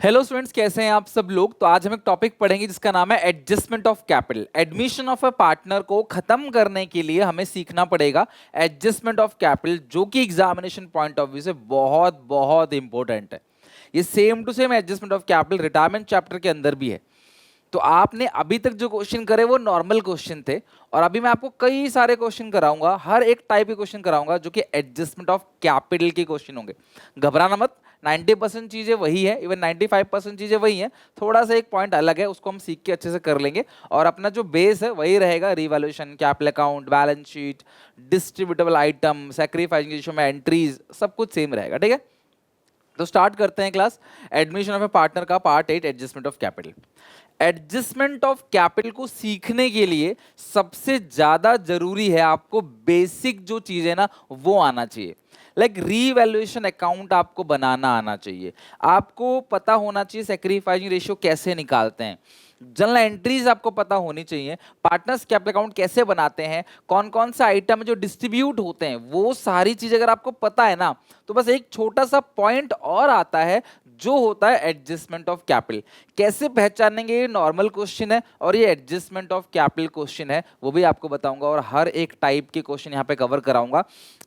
Hello students, कैसे हैं आप सब लोग। तो आज हम एक टॉपिक पढ़ेंगे जिसका नाम है adjustment of capital. Admission of a partner को खत्म करने के लिए हमें सीखना पड़ेगा एडजस्टमेंट ऑफ कैपिटल, जो कि एग्जामिनेशन पॉइंट ऑफ व्यू से बहुत बहुत इंपॉर्टेंट है। ये same to same adjustment of capital retirement chapter के अंदर भी है। तो आपने अभी तक जो क्वेश्चन करे वो नॉर्मल क्वेश्चन थे, और अभी मैं आपको कई सारे क्वेश्चन कराऊंगा, हर एक टाइप के क्वेश्चन कराऊंगा जो कि एडजस्टमेंट ऑफ कैपिटल के क्वेश्चन होंगे। घबराना मत, 90% चीजें वही है, इवन 95% चीजें वही हैं, थोड़ा सा एक पॉइंट अलग है, उसको हम सीख के अच्छे से कर लेंगे। और अपना जो बेस है वही रहेगा, revaluation, capital account, balance sheet, distributable item, sacrificing ratio में एंट्रीज, सब कुछ सेम रहेगा। ठीक है, तो स्टार्ट करते हैं class. Admission of a partner का part 8, adjustment of capital. Adjustment of capital को सीखने के लिए सबसे ज्यादा जरूरी है आपको बेसिक जो चीज है ना वो आना चाहिए। लाइक रीवैल्यूएशन अकाउंट आपको बनाना आना चाहिए, आपको पता होना चाहिए सैक्रिफाइसिंग रेशियो कैसे निकालते हैं, जनरल एंट्रीज आपको पता होनी चाहिए, पार्टनर्स कैपिटल अकाउंट कैसे बनाते हैं, कौन कौन सा आइटम जो डिस्ट्रीब्यूट होते हैं, वो सारी चीज अगर आपको पता है ना, तो बस एक छोटा सा पॉइंट और आता है जो होता है एडजस्टमेंट ऑफ कैपिटल। कैसे पहचानेंगे, ये नॉर्मल क्वेश्चन है और ये एडजस्टमेंट ऑफ कैपिटल क्वेश्चन है, वो भी आपको बताऊंगा, और हर एक टाइप के क्वेश्चन यहाँ पे कवर कराऊंगा।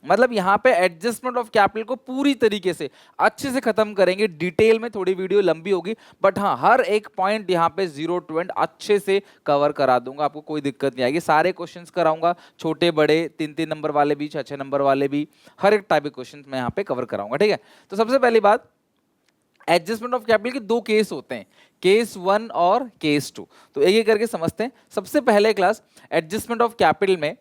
मतलब यहाँ पे एडजस्टमेंट ऑफ कैपिटल को पूरी तरीके से अच्छे से खत्म करेंगे डिटेल में। थोड़ी वीडियो लंबी होगी, बट हाँ, हर एक पॉइंट यहाँ पे 0 to end अच्छे से कवर करा दूंगा, आपको कोई दिक्कत नहीं आएगी। सारे क्वेश्चंस कराऊंगा, छोटे बड़े, 3-3 नंबर वाले भी, 6-6 नंबर वाले भी, हर एक टाइप के क्वेश्चंस मैं यहाँ पे कवर कराऊंगा। ठीक है, तो सबसे पहली बात, एडजस्टमेंट ऑफ कैपिटल के दो केस होते हैं, केस 1 और केस 2। तो एक एक करके समझते हैं। सबसे पहले क्लास, एडजस्टमेंट ऑफ कैपिटल में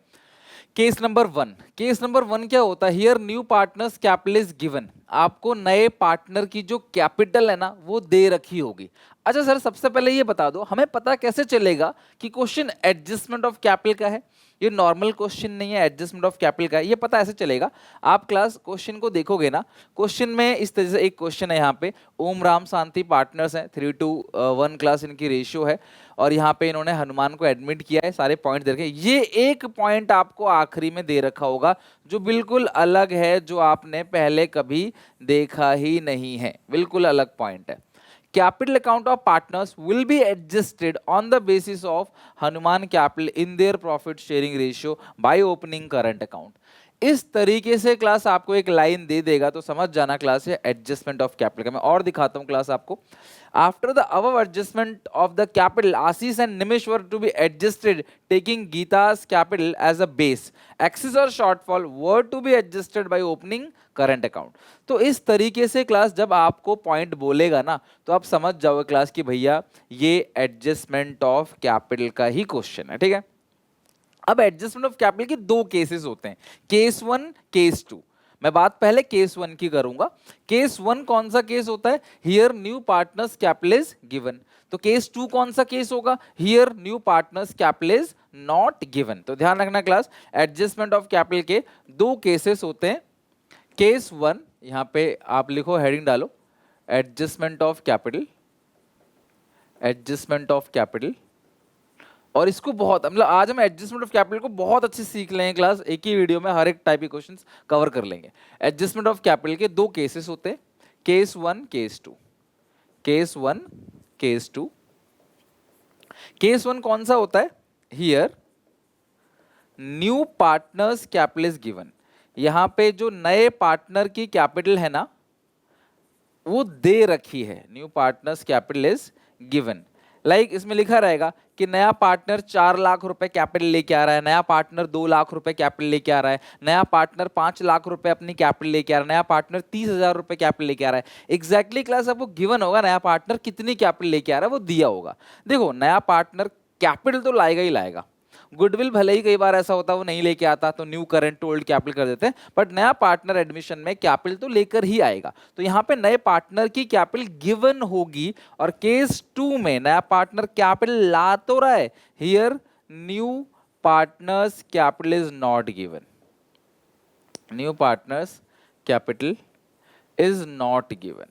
केस नंबर 1। केस नंबर 1 क्या होता है, here new partners capital is given. आपको नए पार्टनर की जो कैपिटल है ना वो दे रखी होगी। अच्छा सर, सबसे पहले ये बता दो, हमें पता कैसे चलेगा कि क्वेश्चन एडजस्टमेंट ऑफ कैपिटल का है, ये नॉर्मल क्वेश्चन नहीं है, एडजस्टमेंट ऑफ कैपिटल का है। ये पता ऐसे चलेगा, आप क्लास क्वेश्चन को देखोगे ना, क्वेश्चन में इस तरह से एक क्वेश्चन है यहाँ पे, ओम राम शांति पार्टनर्स हैं, 3:1 क्लास इनकी रेशियो है, और यहाँ पे इन्होंने हनुमान को एडमिट किया है, सारे पॉइंट दे रखे हैं। ये एक पॉइंट आपको आखिरी में दे रखा होगा जो बिल्कुल अलग है, जो आपने पहले कभी देखा ही नहीं है, बिल्कुल अलग पॉइंट है। Capital account of partners will be adjusted on the basis of Hanuman capital in their profit sharing ratio by opening current account। इस तरीके से क्लास आपको एक लाइन दे देगा तो समझ जाना क्लास है एडजस्टमेंट ऑफ कैपिटल का। मैं और दिखाता हूं क्लास आपको। After the above adjustment of the capital, Ashish and Nimish were to be adjusted taking गीता's capital as a base, excess or shortfall were to be adjusted by opening current account। तो इस तरीके से क्लास जब आपको पॉइंट बोलेगा ना तो आप समझ जाओगे क्लास कि भैया ये एडजस्टमेंट ऑफ कैपिटल का ही क्वेश्चन है। ठीक है, अब एडजस्टमेंट ऑफ कैपिटल के दो केसेस होते हैं, केस 1, केस 2। मैं बात पहले केस 1 की करूंगा। केस 1 कौन सा केस होता है, here new partners capital is given. तो केस 2 कौन सा केस होगा, here new partners capital is not given. तो ध्यान रखना क्लास, एडजस्टमेंट ऑफ कैपिटल के दो केसेस होते हैं। केस 1, यहां पे आप लिखो, हेडिंग डालो, adjustment of capital, adjustment of capital. और इसको बहुत, मतलब आज हम एडजस्टमेंट ऑफ कैपिटल को बहुत अच्छे सीख लेंगे क्लास, एक ही वीडियो में हर एक टाइप के क्वेश्चंस कवर कर लेंगे। एडजस्टमेंट ऑफ कैपिटल के दो केसेस होते हैं, case 1, case 2। Case 1, case 2। Case 1 कौन सा होता है, here new partners capital is given. यहां पे जो नए पार्टनर की कैपिटल है ना वो दे रखी है, new partners capital is given. Like इसमें लिखा रहेगा कि नया पार्टनर 4 लाख रुपए कैपिटल लेके आ रहा है, नया पार्टनर 2 लाख रुपए कैपिटल लेके आ रहा है, नया पार्टनर 5 लाख रुपए अपनी कैपिटल लेके आ रहा है, नया पार्टनर 30,000 रुपए कैपिटल लेके आ रहा है। एग्जैक्टली क्लास आपको गिवन होगा नया पार्टनर कितनी कैपिटल लेके आ रहा है, वो दिया होगा। देखो, नया पार्टनर कैपिटल तो लाएगा ही लाएगा, गुडविल भले ही कई बार ऐसा होता है वो नहीं लेके आता तो new current to old capital कर देते हैं, बट नया पार्टनर एडमिशन में कैपिटल तो लेकर ही आएगा। तो यहाँ पे नए पार्टनर की कैपिटल गिवन होगी, और केस 2 में नया पार्टनर कैपिटल ला तो रहा है, here new partners capital is not given, new partners capital is not given.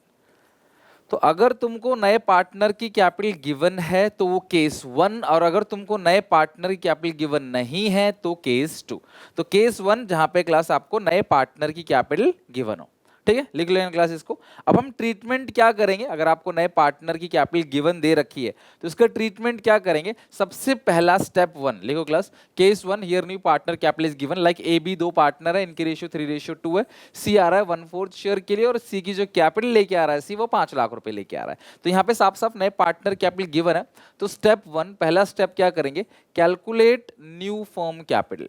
तो अगर तुमको नए पार्टनर की कैपिटल गिवन है तो वो केस 1, और अगर तुमको नए पार्टनर की कैपिटल गिवन नहीं है तो केस 2। तो केस 1 जहां पे क्लास आपको नए पार्टनर की कैपिटल गिवन हो। ठीक है, लिख लेना क्लास इसको। अब हम ट्रीटमेंट क्या करेंगे, अगर आपको नए पार्टनर की कैपिटल गिवन दे रखी है तो इसका ट्रीटमेंट क्या करेंगे। सबसे पहला स्टेप 1 लिखो class, case 1 here new partner capital is given like A B दो पार्टनर है, इनकी रेशियो 3:2 है, सी आ रहा है 1/4 शेयर के लिए और सी की जो कैपिटल लेके आ रहा है सी वो 5 लाख रुपए लेके आ रहा है। तो यहाँ पे साफ साफ नए पार्टनर कैपिटल गिवन है। तो स्टेप 1 पहला स्टेप क्या करेंगे, कैलकुलेट न्यू फर्म कैपिटल।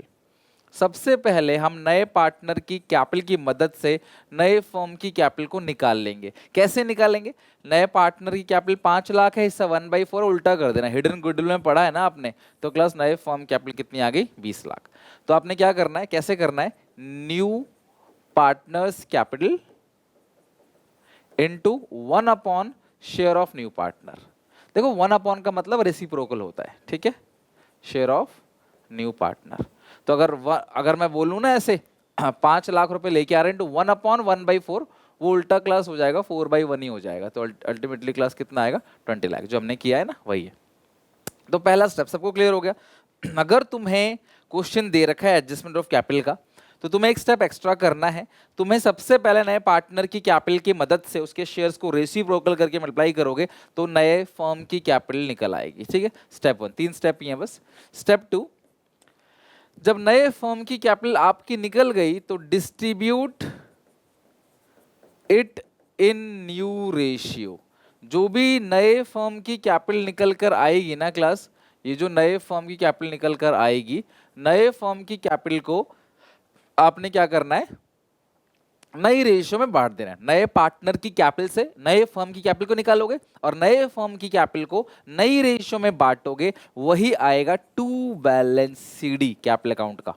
सबसे पहले हम नए पार्टनर की कैपिटल की मदद से नए फर्म की कैपिटल को निकाल लेंगे। कैसे निकालेंगे, नए पार्टनर की कैपिटल 5 लाख है, हिस्सा 1/4 उल्टा कर देना, हिडन गुडविल में पढ़ा है ना आपने। तो क्लास नए फर्म कैपिटल कितनी आ गई, 20 लाख। तो आपने क्या करना है, कैसे करना है, new partners capital into 1/, share of new partner. देखो 1/, का मतलब रेसिप्रोकल होता है, ठीक है, शेयर ऑफ न्यू पार्टनर। तो अगर मैं बोलूं ना ऐसे 5 लाख रुपए लेके आ रहे हैं तो 1/1/4 वो उल्टा क्लास हो जाएगा, 4/1 ही हो जाएगा। तो अल्टीमेटली क्लास कितना आएगा, 20 लाख, जो हमने किया है ना वही है। तो पहला स्टेप सबको क्लियर हो गया। अगर तुम्हें क्वेश्चन दे रखा है एडजस्टमेंट ऑफ कैपिटल का तो तुम्हें एक स्टेप एक्स्ट्रा करना है। तुम्हें सबसे पहले नए पार्टनर की कैपिटल की मदद से उसके शेयर्स को रेसिप्रोकल करके मल्टीप्लाई करोगे तो नए फर्म की कैपिटल निकल आएगी, ठीक है। स्टेप 1, 3 स्टेप ही हैं बस। स्टेप 2, जब नए फर्म की कैपिटल आपकी निकल गई तो distribute it in new ratio. जो भी नए फर्म की कैपिटल निकल कर आएगी ना क्लास, ये जो नए फर्म की कैपिटल निकल कर आएगी, नए फर्म की कैपिटल को आपने क्या करना है, नई रेशियो में बांट देना है। नए पार्टनर की कैपिटल से नए फर्म की कैपिटल को निकालोगे और नए फर्म की कैपिटल को नई रेशियो में बांटोगे, वही आएगा to balance CD capital account का।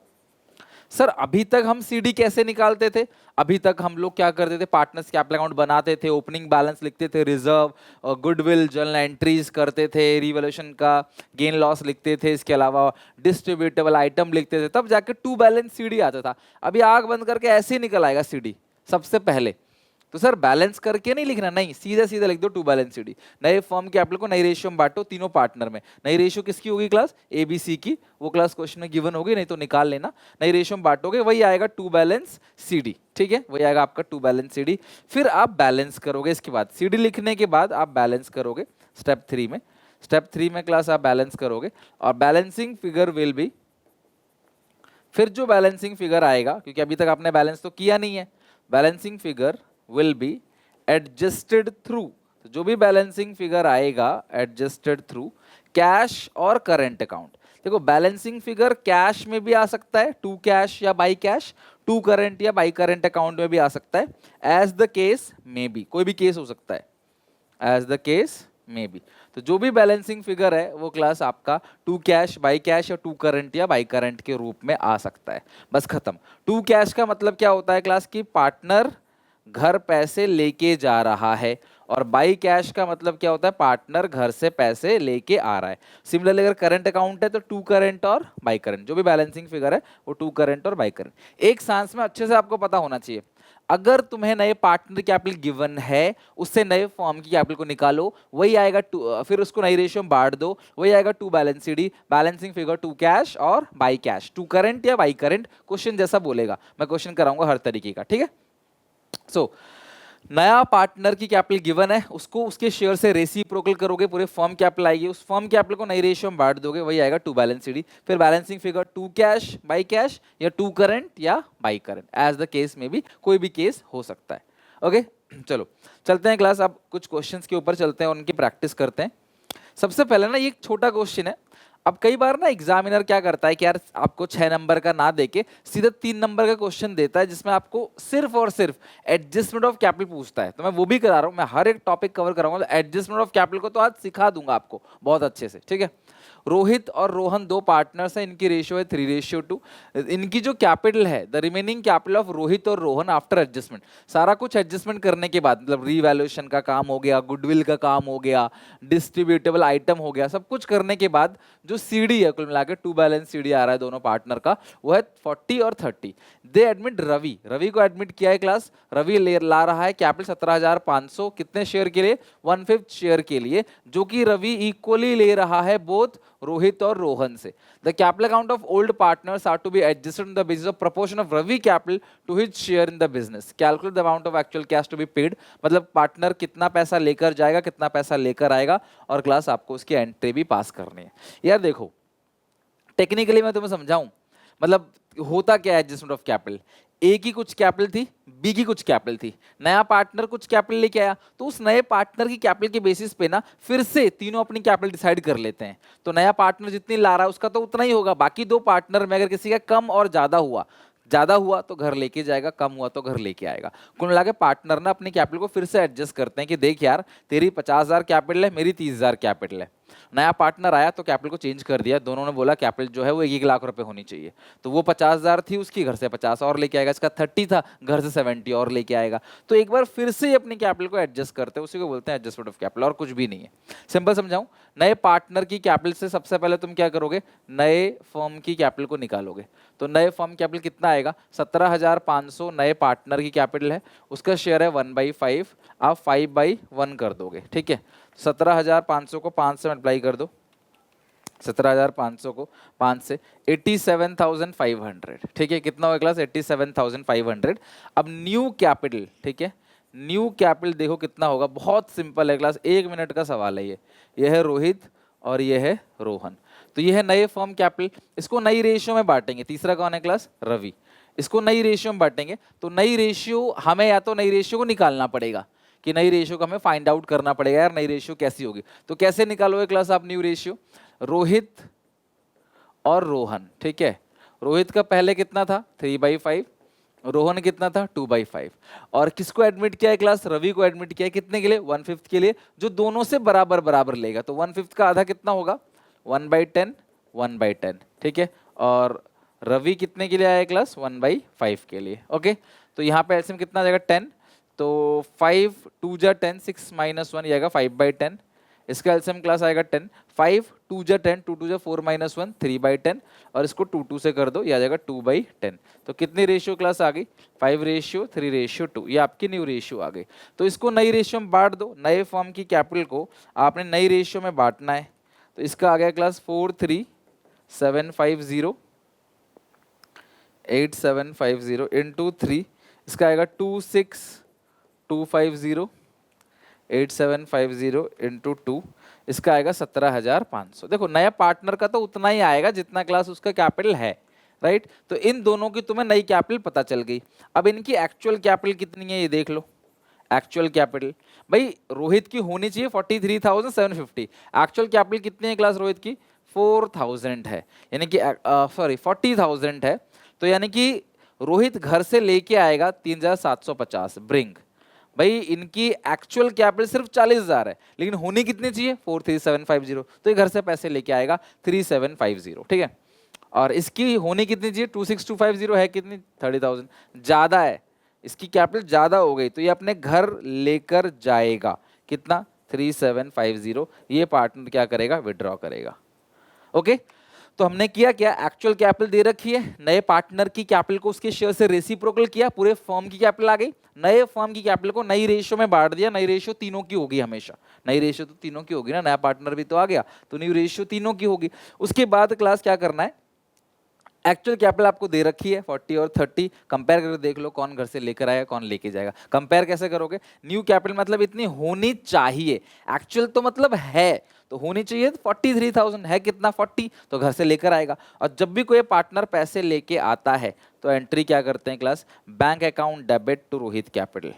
सर अभी तक हम सीडी कैसे निकालते थे, अभी तक हम लोग क्या करते थे, पार्टनर्स कैपिटल अकाउंट बनाते थे, ओपनिंग बैलेंस लिखते थे, रिजर्व गुडविल जर्नल एंट्रीज करते थे, रिवैल्यूएशन का गेन लॉस लिखते थे, इसके अलावा डिस्ट्रीब्यूटेबल आइटम लिखते थे, तब जाके टू बैलेंस सीडी आता था। अभी आंख बंद करके ऐसे ही निकल आएगा सीडी सबसे पहले। तो सर बैलेंस करके नहीं लिखना, नहीं, सीधा सीधा लिख दो टू बैलेंस सीडी। नए फर्म कैपिटल को नई रेशियो में बांटो तीनों पार्टनर में। नई रेशियो किसकी होगी क्लास, एबीसी की, वो क्लास क्वेश्चन में गिवन होगी, नहीं तो निकाल लेना। नई रेशियो में बांटोगे वही आएगा टू बैलेंस सीडी, ठीक है, वही आएगा आपका टू बैलेंस सीडी। फिर आप बैलेंस करोगे, इसके बाद सीडी लिखने के बाद आप बैलेंस करोगे स्टेप 3 में। स्टेप 3 में क्लास आप बैलेंस करोगे और बैलेंसिंग फिगर विल बी, फिर जो बैलेंसिंग फिगर आएगा, क्योंकि अभी तक आपने बैलेंस तो किया नहीं है, balancing figure will be adjusted through. तो जो भी बैलेंसिंग फिगर आएगा एडजस्टेड थ्रू कैश और करंट अकाउंट। देखो बैलेंसिंग फिगर कैश में भी आ सकता है, टू कैश या बाई कैश, टू करंट या बाई करंट अकाउंट में भी आ सकता है, as the case may be, कोई भी केस हो सकता है, as the case may be. तो जो भी बैलेंसिंग फिगर है वो क्लास आपका टू कैश, बाई कैश या टू करंट या बाई करंट के रूप में आ सकता है, बस खत्म। टू कैश का मतलब क्या होता है क्लास की, पार्टनर घर पैसे लेके जा रहा है, और बाई कैश का मतलब क्या होता है, पार्टनर घर से पैसे लेके आ रहा है। सिमिलरली अगर करंट अकाउंट है तो टू करंट और बाई करंट, जो भी बैलेंसिंग फिगर है वो टू करंट और बाई करंट। एक सांस में अच्छे से आपको पता होना चाहिए, अगर तुम्हें नए पार्टनर कैपिटल गिवन है उससे नए फॉर्म की कैपिटल को निकालो, वही आएगा टू, फिर उसको नई रेशियो में बांट दो, वही आएगा to balance CD, balancing figure to cash और बाई कैश, टू करंट या बाई करंट, क्वेश्चन जैसा बोलेगा, मैं क्वेश्चन कराऊंगा हर तरीके का, ठीक है। सो नया पार्टनर की कैपिटल गिवन है, उसको उसके शेयर से रेसिप्रोकल करोगे, पूरे फर्म कैपिटल आएगी, उस फर्म कैपिटल को नई रेशियो में बांट दोगे, वही आएगा टू बैलेंस सीडी। फिर balancing figure to cash by cash या टू करंट या by current, as the case may be, कोई भी केस हो सकता है। ओके चलो चलते हैं क्लास, अब कुछ क्वेश्चंस के ऊपर चलते हैं और उनकी प्रैक्टिस करते हैं। सबसे पहले ना ये एक छोटा क्वेश्चन है। अब कई बार ना एग्जामिनर क्या करता है कि यार आपको 6 नंबर का ना देके सीधा 3 नंबर का क्वेश्चन देता है जिसमें आपको सिर्फ और सिर्फ एडजस्टमेंट ऑफ कैपिटल पूछता है। तो मैं वो भी करा रहा हूँ, मैं हर एक टॉपिक कवर कराऊंगा। तो एडजस्टमेंट ऑफ कैपिटल को तो आज सिखा दूंगा आपको बहुत अच्छे से, ठीक है। रोहित और रोहन दो पार्टनर्स हैं, इनकी रेशियो है 3:2। इनकी जो कैपिटल है, the remaining capital of Rohit और रोहन आफ्टर एडजस्टमेंट, सारा कुछ एडजस्टमेंट करने के बाद, मतलब रीवैल्यूएशन का काम हो गया, गुडविल का काम हो गया, डिस्ट्रीब्यूटेबल आइटम हो गया, सब कुछ करने के बाद जो सीडी है कुल मिलाकर टू बैलेंस सीडी आ रहा है दोनों पार्टनर का, वो है 40 और 30। दे एडमिट रवि, रवि को एडमिट किया है क्लास। रवि ला रहा है कैपिटल 17,500 कितने शेयर के लिए, 1/5 शेयर के लिए, जो कि रवि इक्वली ले रहा है बोथ रोहित और रोहन से। The capital account of old partners are to be adjusted on the basis of proportion of Ravi capital to his share in the business. Calculate the amount of actual cash to be paid, मतलब partner कितना पैसा लेकर जाएगा, कितना पैसा लेकर आएगा, और क्लास आपको उसकी एंट्री भी पास करनी है। यार देखो टेक्निकली मैं तुम्हें समझाऊं, मतलब होता क्या है एडजस्टमेंट ऑफ कैपिटल। ए की कुछ कैपिटल थी, बी की कुछ कैपिटल थी, नया पार्टनर कुछ कैपिटल लेके आया, तो उस नए पार्टनर की कैपिटल के बेसिस पे ना फिर से तीनों अपनी कैपिटल डिसाइड कर लेते हैं। तो नया पार्टनर जितनी ला रहा है उसका तो उतना ही होगा, बाकी दो पार्टनर में अगर किसी का कम और ज्यादा हुआ तो घर लेके जाएगा, कम हुआ तो घर लेके आएगा। कुल मिला के पार्टनर ना अपनी कैपिटल को फिर से एडजस्ट करते हैं कि देख यार तेरी 50,000 कैपिटल है, मेरी 30,000 कैपिटल है। नया पार्टनर आया तो कैपिटल को चेंज कर दिया, दोनों ने बोला कैपिटल जो है वो 1 लाख रुपए होनी चाहिए, तो वो 50,000 थी उसकी, घर से 50 और लेके आएगा, इसका 30 था घर से 70 और लेके आएगा। तो एक बार फिर से अपनी कैपिटल को एडजस्ट करते हैं, उसी को बोलते हैं एडजस्टमेंट ऑफ कैपिटल, और कुछ भी नहीं है। सिंपल समझाऊं, नए पार्टनर की कैपिटल से सबसे पहले तुम क्या करोगे, नए फर्म की कैपिटल को निकालोगे। तो नए फर्म कैपिटल कितना आएगा, 17,500 नए पार्टनर की कैपिटल है, उसका शेयर है 1/5, आप 5/1 कर दोगे, ठीक है। 17,500 को 5 से मल्टीप्लाई कर दो, 17,500 को 5 से 87,500, ठीक है। कितना होगा क्लास, 87,500। अब न्यू कैपिटल, ठीक है, न्यू कैपिटल देखो कितना होगा, बहुत सिंपल है क्लास, 1 मिनट का सवाल है ये है रोहित और ये है रोहन। तो ये है नए फर्म कैपिटल, इसको नई रेशियो में बांटेंगे। तीसरा कौन है क्लास, रवि, इसको नई रेशियो में बांटेंगे। तो नई रेशियो हमें या तो नई रेशियो को निकालना पड़ेगा कि नई रेशियो को हमें फाइंड आउट करना पड़ेगा, यार नई रेशियो कैसी होगी। तो कैसे निकालोगे क्लास आप न्यू रेशियो, रोहित और रोहन, ठीक है। रोहित का पहले कितना था 3/5, रोहन कितना था 2/5, और किसको एडमिट किया है क्लास, रवि को एडमिट किया है, कितने के लिए, 1/5 के लिए, जो दोनों से बराबर बराबर लेगा। तो 1/5 का आधा कितना होगा, 1/10, 1/10, ठीक है। और रवि कितने के लिए आया क्लास, 1/5 के लिए, ओके। तो यहाँ पे एलसीएम कितना आ जाएगा 10, तो 5 2 जा 10, 6 - 1 ये आएगा 5/10, इसका एलसीएम क्लास आएगा 10, 5 2 जा 10, 2 2 जा 4 - 1 3/10, और इसको 2 2 से कर दो, ये आ जाएगा 2/10। तो कितनी रेशियो क्लास आ गई, 5:3:2, ये आपकी न्यू रेशियो आ गई। तो इसको नई रेशियो में बांट दो, नए फॉर्म की कैपिटल को आपने नई रेशियो में बांटना है। तो इसका आ गया क्लास 43750 8750 इंटू 3, इसका आएगा 26250 8750 इंटू 2, इसका आएगा 17,500। देखो नया पार्टनर का तो उतना ही आएगा जितना क्लास उसका कैपिटल है, राइट। तो इन दोनों की तुम्हें नई कैपिटल पता चल गई। अब इनकी एक्चुअल कैपिटल कितनी है ये देख लो। एक्चुअल कैपिटल भाई रोहित की होनी चाहिए 43,750, एक्चुअल कैपिटल कितनी है क्लास रोहित की 4,000 है, यानी कि सॉरी 40,000 है। तो यानी कि रोहित घर से लेके आएगा 3,750 ब्रिंग। भाई इनकी एक्चुअल कैपिटल सिर्फ 40,000 है, लेकिन होनी कितनी चाहिए 43750, तो ये घर से पैसे लेके आएगा 3750, ठीक है। और इसकी होनी कितनी चाहिए 26250 है कितनी 30,000, ज्यादा है, इसकी कैपिटल ज्यादा हो गई, तो ये अपने घर लेकर जाएगा कितना 3750, ये पार्टनर क्या करेगा विड्रॉ करेगा, ओके। तो हमने किया क्या, एक्चुअल कैपिटल दे रखी है, नए पार्टनर की कैपिटल को उसके शेयर से रेसिप्रोकल किया, पूरे फर्म की कैपिटल आ गई, नए फर्म की कैपिटल को नई रेशियो में बांट दिया। नई रेशियो तीनों की होगी हमेशा, नई रेशियो तो तीनों की होगी ना, नया पार्टनर भी तो आ गया, तो न्यू रेशियो तीनों की होगी। उसके बाद क्लास क्या करना है, एक्चुअल कैपिटल आपको दे रखी है 40 और 30, कंपेयर करके देख लो कौन घर से लेकर आएगा कौन लेके जाएगा। कंपेयर कैसे करोगे, न्यू कैपिटल मतलब इतनी होनी चाहिए, एक्चुअल तो मतलब है, तो होनी चाहिए 43,000 है कितना 40, तो घर से लेकर आएगा। और जब भी कोई पार्टनर पैसे लेके आता है तो एंट्री क्या करते हैं class, bank account debit to Rohit capital.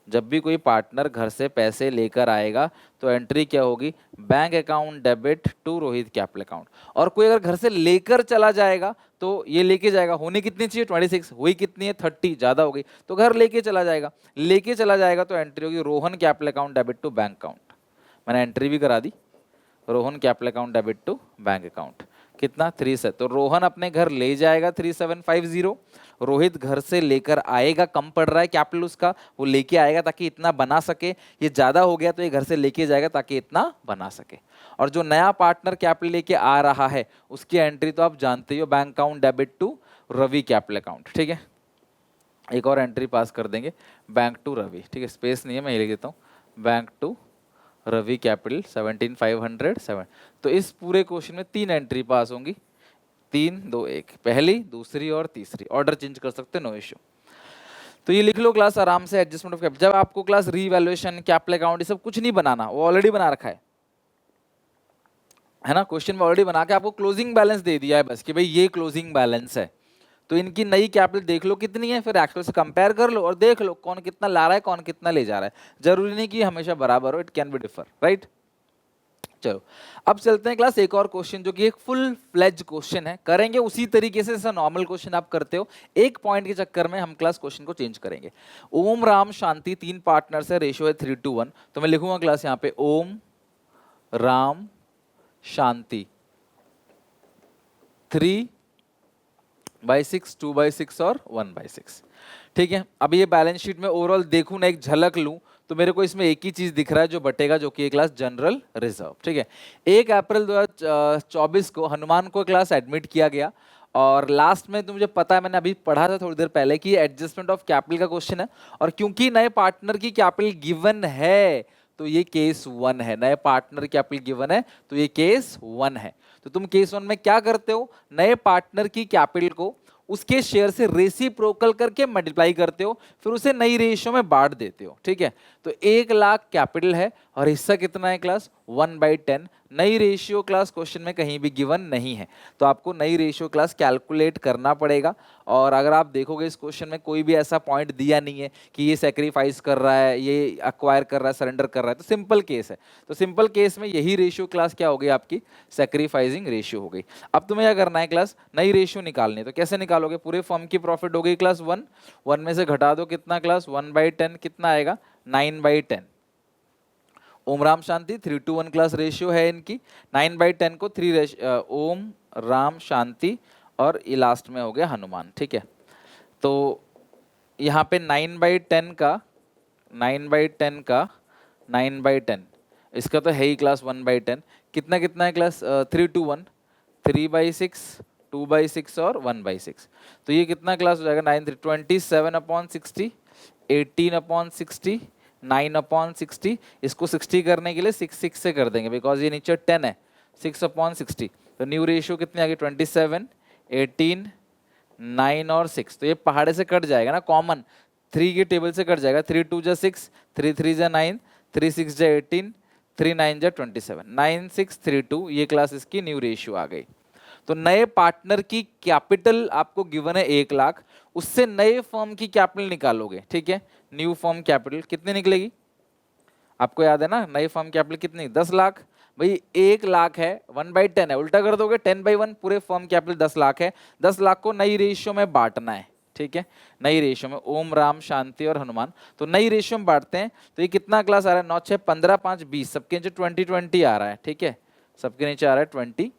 जब भी कोई पार्टनर घर से पैसे लेकर आएगा तो एंट्री क्या होगी, bank account debit to Rohit capital account. और कोई अगर घर से लेकर चला जाएगा तो ये लेके जाएगा, होनी कितनी चाहिए 26, हुई कितनी है 30, ज्यादा हो गई, तो घर लेके चला जाएगा, लेके चला जाएगा तो एंट्री होगी Rohan capital account debit to bank account. मैंने एंट्री भी करा दी, Rohan capital account debit to bank account, कितना 3 से, तो रोहन अपने घर ले जाएगा 3750, रोहित घर से लेकर आएगा, कम पड़ रहा है कैपिटल उसका, वो लेके आएगा ताकि इतना बना सके, ये ज्यादा हो गया तो ये घर से लेके जाएगा ताकि इतना बना सके। और जो नया पार्टनर कैपिटल लेके आ रहा है उसकी एंट्री तो आप जानते ही हो, bank account debit to Ravi capital account, ठीक है। एक और एंट्री पास कर देंगे बैंक टू रवि, ठीक है, स्पेस नहीं है मैं ये लिख देता हूँ, बैंक टू रवि कैपिटल 17,500 तो इस पूरे क्वेश्चन में 3 एंट्री पास होंगी, 3 2 1, पहली दूसरी और तीसरी, ऑर्डर चेंज कर सकते, नो इश्यू। तो ये लिख लो क्लास आराम से, एडजस्टमेंट ऑफ कैपिटल। जब आपको क्लास रीवैल्यूएशन, कैपिटल अकाउंट, ये सब कुछ नहीं बनाना, वो ऑलरेडी बना रखा है ना, क्वेश्चन में ऑलरेडी बना के आपको क्लोजिंग बैलेंस दे दिया है बस कि भाई ये क्लोजिंग बैलेंस है। तो इनकी नई कैपिटल देख लो कितनी है, फिर एक्चुअल से कंपेयर कर लो और देख लो कौन कितना ला रहा है, कौन कितना ले जा रहा है। जरूरी नहीं कि हमेशा बराबर हो, it can be differ, right. चलो अब चलते हैं क्लास एक और क्वेश्चन, जो कि एक फुल फ्लेज क्वेश्चन है। करेंगे उसी तरीके से जैसा नॉर्मल क्वेश्चन आप करते हो, एक पॉइंट के चक्कर में हम क्लास क्वेश्चन को चेंज करेंगे। ओम राम शांति 3 पार्टनर्स है, रेशियो है 3:1। तो मैं लिखूंगा क्लास यहाँ पे ओम राम शांति 3/6, 2/6 और 1/6। ठीक है, अब ये बैलेंस शीट में ओवरऑल देखूं ना, एक झलक लूं, तो मेरे को इसमें एक ही चीज दिख रहा है जो बटेगा, जो कि क्लास जनरल रिजर्व। ठीक है, 1 अप्रैल 2024 को हनुमान को क्लास एडमिट किया गया, और लास्ट में तो मुझे पता है, मैंने अभी पढ़ा था थोड़ी देर पहले कि एडजस्टमेंट ऑफ कैपिटल का क्वेश्चन है, और क्योंकि नए पार्टनर की कैपिटल गिवन है तो ये केस 1 है। नए पार्टनर की कैपिटल गिवन है तो ये केस 1 है। तो तुम केस 1 में क्या करते हो, नए पार्टनर की कैपिटल को उसके शेयर से रेसिप्रोकल करके मल्टीप्लाई करते हो, फिर उसे नई रेशियो में बांट देते हो। ठीक है, तो 1 लाख कैपिटल है और हिस्सा कितना है क्लास 1/10। नई रेशियो क्लास क्वेश्चन में कहीं भी गिवन नहीं है, तो आपको नई रेशियो क्लास कैलकुलेट करना पड़ेगा। और अगर आप देखोगे इस क्वेश्चन में कोई भी ऐसा पॉइंट दिया नहीं है कि ये सेक्रीफाइस कर रहा है, ये अक्वायर कर रहा है, सरेंडर कर रहा है, तो सिंपल केस है। तो सिंपल केस में यही रेशियो क्लास क्या हो गई आपकी, सेक्रीफाइसिंग रेशियो हो गई। अब तुम्हें क्या करना है क्लास, नई रेशियो निकालनी है। तो कैसे निकालोगे, पूरे फर्म की प्रॉफिट हो गई क्लास 1 में से घटा दो कितना क्लास 1/10, कितना आएगा 9/10। ओम राम शांति 3:1 क्लास रेशियो है इनकी, 9/10 को 3 ओम राम शांति और ये लास्ट में हो गया हनुमान। ठीक है, तो यहाँ पे 9/10 का 9/10 इसका तो है ही क्लास 1/10, कितना कितना है क्लास 3:1, 3/6, 2/6 और 1/6। तो ये कितना क्लास हो जाएगा 27/60, 18/60, 9/60। इसको 60 करने के लिए 6 से कर देंगे, बिकॉज ये नीचे 10 है, 6/60। तो न्यू रेशियो कितनी आ गई 27, 18, 9 और 6। तो ये पहाड़े से कट जाएगा ना, कॉमन 3 की टेबल से कट जाएगा, 3 2 जा 6, 3 3 जा 9, 3 6 जा 18, 3 9 जा 27, 9632। ये क्लास इसकी न्यू रेशियो आ गई। तो नए पार्टनर की कैपिटल आपको गिवन है 1 लाख, उससे नए फर्म की कैपिटल निकालोगे। ठीक है, न्यू फर्म कैपिटल कितनी निकलेगी, आपको याद है ना, नई फर्म कैपिटल कितनी 10 लाख। भाई 1 लाख है, 1/10 है, उल्टा कर दोगे 10/1, पूरे फर्म कैपिटल 10 लाख है। 10 लाख को नई रेशियो में बांटना है। ठीक है, नई रेशियो में ओम राम शांति और हनुमान, तो नई रेशियो में बांटते हैं। तो ये कितना क्लास आ रहा है 9 6 15 5 20, सबके नीचे 20 आ रहा है। ठीक है, सबके नीचे आ रहा है 20।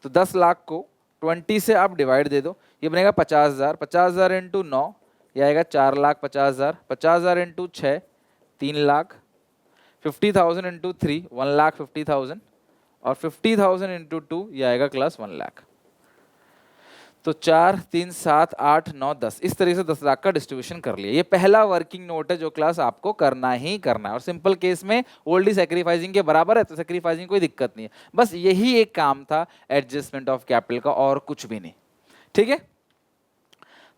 तो 10 लाख को 20 से आप डिवाइड दे दो, ये बनेगा 50,000। 50,000 इंटू 9 ये आएगा 4,50,000। 50,000 इंटू 6 3 लाख। 50,000 इंटू 3 1,50,000 और 50,000 इंटू 2 ये आएगा क्लास 1 लाख। तो 4 3 7 8 9 10, इस तरीके से 10 लाख का डिस्ट्रीब्यूशन कर लिया। ये पहला वर्किंग नोट है जो क्लास आपको करना ही करना है, और सिंपल केस में ओल्ड सेक्रीफाइसिंग के बराबर है, तो सेक्रीफाइसिंग कोई दिक्कत नहीं है। बस यही एक काम था एडजस्टमेंट ऑफ कैपिटल का, और कुछ भी नहीं। ठीक है,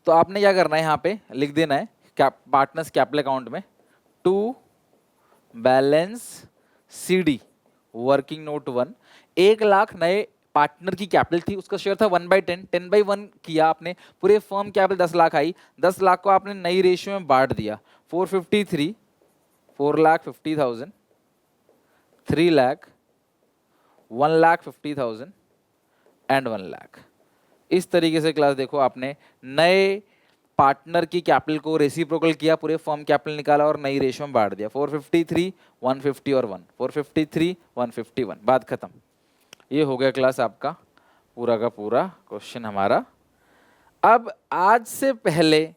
तो आपने क्या करना है, यहाँ पे लिख देना है पार्टनर्स कैपिटल अकाउंट में to balance CD working note 1। 1 lakh नए पार्टनर की कैपिटल थी, उसका शेयर था 1/10, 10/1 किया आपने, पूरे फर्म कैपिटल 10 लाख आई। 10 लाख को आपने नई रेशियो में बांट दिया, 453, 4,50,000, 3 लाख, 1,50,000 एंड 1 लाख। इस तरीके से क्लास देखो आपने नए पार्टनर की कैपिटल को रेसिप्रोकल किया, पूरे फर्म कैपिटल निकाला और नई रेशियो में बांट दिया, 453, 150 और 1, 453, 151, बात खत्म। ये हो गया क्लास आपका पूरा का पूरा क्वेश्चन हमारा। अब आज से पहले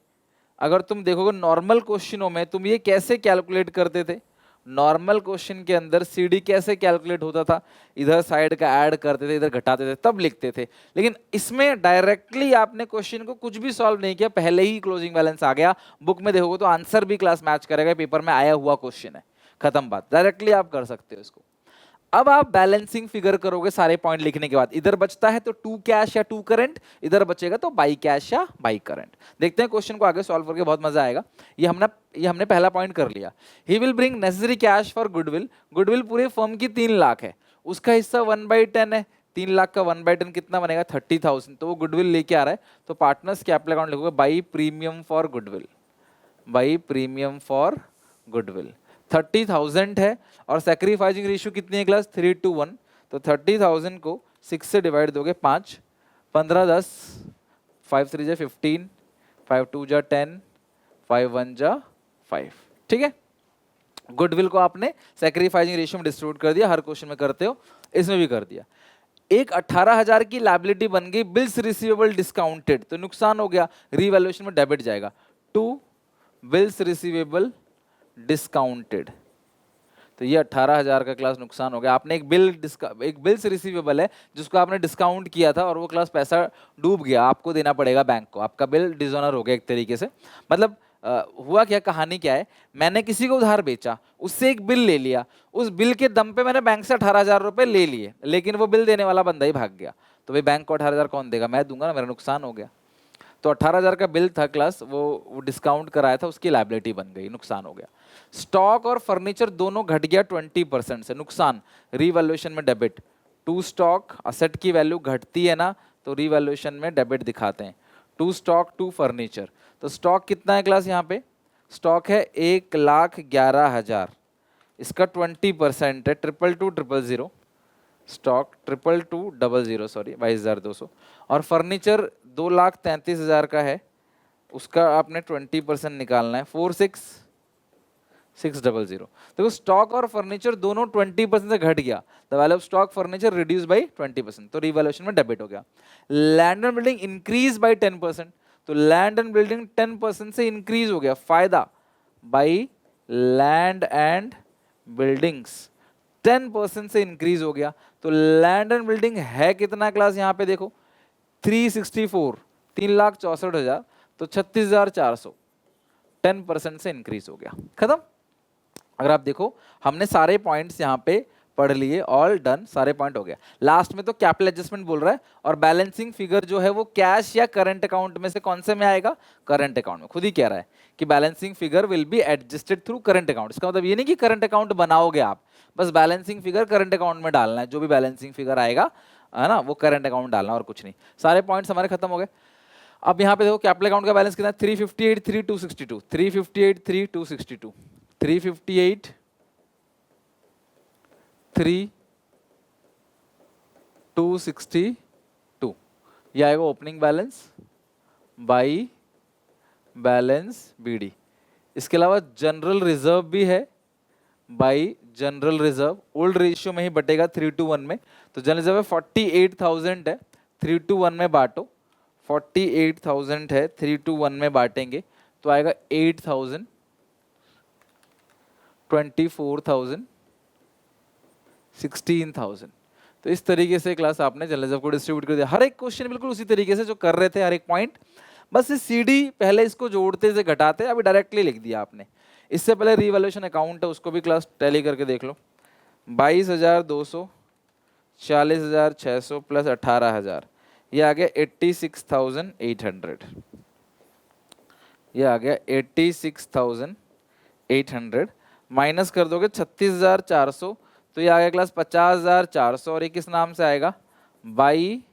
अगर तुम देखोगे नॉर्मल क्वेश्चनों में तुम ये कैसे कैलकुलेट करते थे, नॉर्मल क्वेश्चन के अंदर CD कैसे कैलकुलेट होता था, इधर साइड का ऐड करते थे, इधर घटाते थे, तब लिखते थे। लेकिन इसमें डायरेक्टली आपने क्वेश्चन को कुछ भी सॉल्व नहीं किया, पहले ही क्लोजिंग बैलेंस आ गया। बुक में देखोगे तो आंसर भी क्लास मैच करेगा, पेपर में आया हुआ क्वेश्चन है। खत्म बात, डायरेक्टली आप कर सकते हो इसको। अब आप बैलेंसिंग फिगर करोगे सारे पॉइंट लिखने के बाद, इधर बचता है तो टू कैश या टू करंट, इधर बचेगा तो बाई कैश या बाई करंट। देखते हैं क्वेश्चन को आगे सॉल्व करके, बहुत मजा आएगा। ये हमने पहला पॉइंट कर लिया। He will bring necessary cash for goodwill. Goodwill पूरे फर्म की 3 लाख है, उसका हिस्सा 1/10 है। 3 लाख का 1/10 कितना बनेगा? 30,000। तो वो गुडविल लेके आ रहा है, तो पार्टनर्स कैपिटल अकाउंट लिखोगे by premium for goodwill, by premium for goodwill. 30,000 है और सैक्रिफाइसिंग रेशियो कितनी है क्लास? 3:1। तो 30,000 को 6 से डिवाइड दोगे 5, 15 10, 5 3 जा 15, 5 2 जा 10, 5 1 जा 5। ठीक है, गुडविल को आपने सैक्रिफाइसिंग रेशियो में डिस्ट्रीब्यूट कर दिया, हर क्वेश्चन में करते हो, इसमें भी कर दिया। एक 18,000 की लायबिलिटी बन गई, बिल्स रिसीवेबल डिस्काउंटेड, तो नुकसान हो गया, रीवैल्यूएशन में डेबिट जाएगा। टू बिल्स रिसीवेबल डिस्काउंटेड, तो ये 18,000 का क्लास नुकसान हो गया। आपने एक बिल्स रिसीवेबल है जिसको आपने डिस्काउंट किया था और वो क्लास पैसा डूब गया, आपको देना पड़ेगा बैंक को, आपका बिल डिसऑनर हो गया एक तरीके से। मतलब हुआ क्या, कहानी क्या है, मैंने किसी को उधार बेचा, उससे एक बिल ले लिया, उस बिल के दम पे मैंने बैंक से 18,000 रुपए ले लिए, लेकिन वो बिल देने वाला बंदा ही भाग गया, तो भाई बैंक को 18,000 कौन देगा? मैं दूंगा ना, मेरा नुकसान हो गया। तो 18,000 का बिल था क्लास, वो डिस्काउंट कराया था, उसकी लायबिलिटी बन गई, नुकसान हो गया। स्टॉक और फर्नीचर दोनों घट गया 20% से, नुकसान, रीवैल्यूएशन में डेबिट। टू स्टॉक, असेट की वैल्यू घटती है ना, तो रीवैल्यूएशन में डेबिट दिखाते हैं। टू स्टॉक टू फर्नीचर, तो स्टॉक कितना है क्लास? यहाँ पे स्टॉक है 1,11,000, इसका 20% है 222,000, स्टॉक 222,000 सॉरी 22,200। और फर्नीचर 2,33,000 का है, उसका आपने 20% निकालना है, 46,600। देखो स्टॉक और फर्नीचर दोनों 20% से घट गया, the value of stock furniture reduce by 20%, तो रिवैल्यूएशन में डेबिट हो गया। Land and building increase by 10%, तो लैंड एंड बिल्डिंग 10% से इंक्रीज हो गया, फायदा बाई लैंड एंड बिल्डिंग्स 10% से इंक्रीज हो गया। तो लैंड एंड बिल्डिंग है कितना क्लास? यहाँ पे देखो 364, 3,64,000, तो 36,400, 10% से इंक्रीज हो गया, खत्म। अगर आप देखो हमने सारे पॉइंट्स यहाँ पे पढ़ लिए, ऑल डन, सारे पॉइंट हो गया। लास्ट में तो कैपिटल एडजस्टमेंट बोल रहा है, और बैलेंसिंग फिगर जो है वो कैश या करंट अकाउंट में से कौन से में आएगा? करंट अकाउंट में। खुद ही कह रहा है कि balancing figure will be adjusted through current account. इसका मतलब ये नहीं कि करंट अकाउंट बनाओगे आप, बस बैलेंसिंग फिगर करंट अकाउंट में डालना है, जो भी बैलेंसिंग फिगर आएगा है ना, वो करंट अकाउंट डालना और कुछ नहीं। सारे पॉइंट्स हमारे खत्म हो गए। अब यहाँ पे देखो कैपिटल अकाउंट का बैलेंस कितना है? 358,3,262, 358,3,262, 358,3,262, ये आएगा opening balance by balance BD. इसके अलावा जनरल रिजर्व भी है by general reserve, old ratio में ही बटेगा 3:1 में, तो जनरल रिजर्व है 48,000 है, 3:1 में बांटो, 48,000 है, 3:1 में बांटेंगे तो आएगा 8,000, 24,000, 16,000। तो इस तरीके से क्लास आपने जनरल रिजर्व को डिस्ट्रीब्यूट कर दिया। हर एक क्वेश्चन बिल्कुल उसी तरीके से जो कर रहे थे, हर एक पॉइंट, बस इस सीडी पहले इसको जोड़ते से घटाते, अभी डायरेक्टली लिख दिया आपने। इससे पहले रीवैल्यूएशन अकाउंट है, उसको भी क्लास टैली करके देख लो। 22,200, 40,600 प्लस 18,000, ये आ गया 86,800, ये आ गया 86,800, माइनस कर दोगे 36,400, तो ये आ गया क्लास 50,400, और ये किस नाम से आएगा? By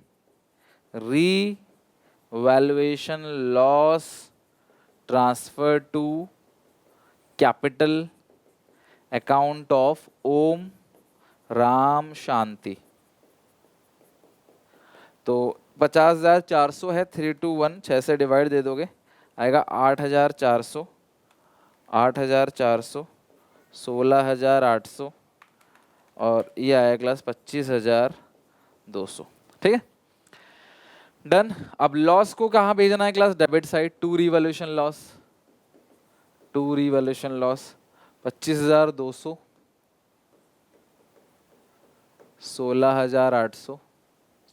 revaluation loss transfer to capital account of Om Ram Shanti. तो 50,400 है, 3:1, 6 से डिवाइड दे दोगे, आएगा 8,400, 8,400, 16,800, और ये आया क्लास 25,200। ठीक है, डन। अब लॉस को कहाँ भेजना है class? Debit side, to revaluation loss, to revaluation loss 25,200, 16,800,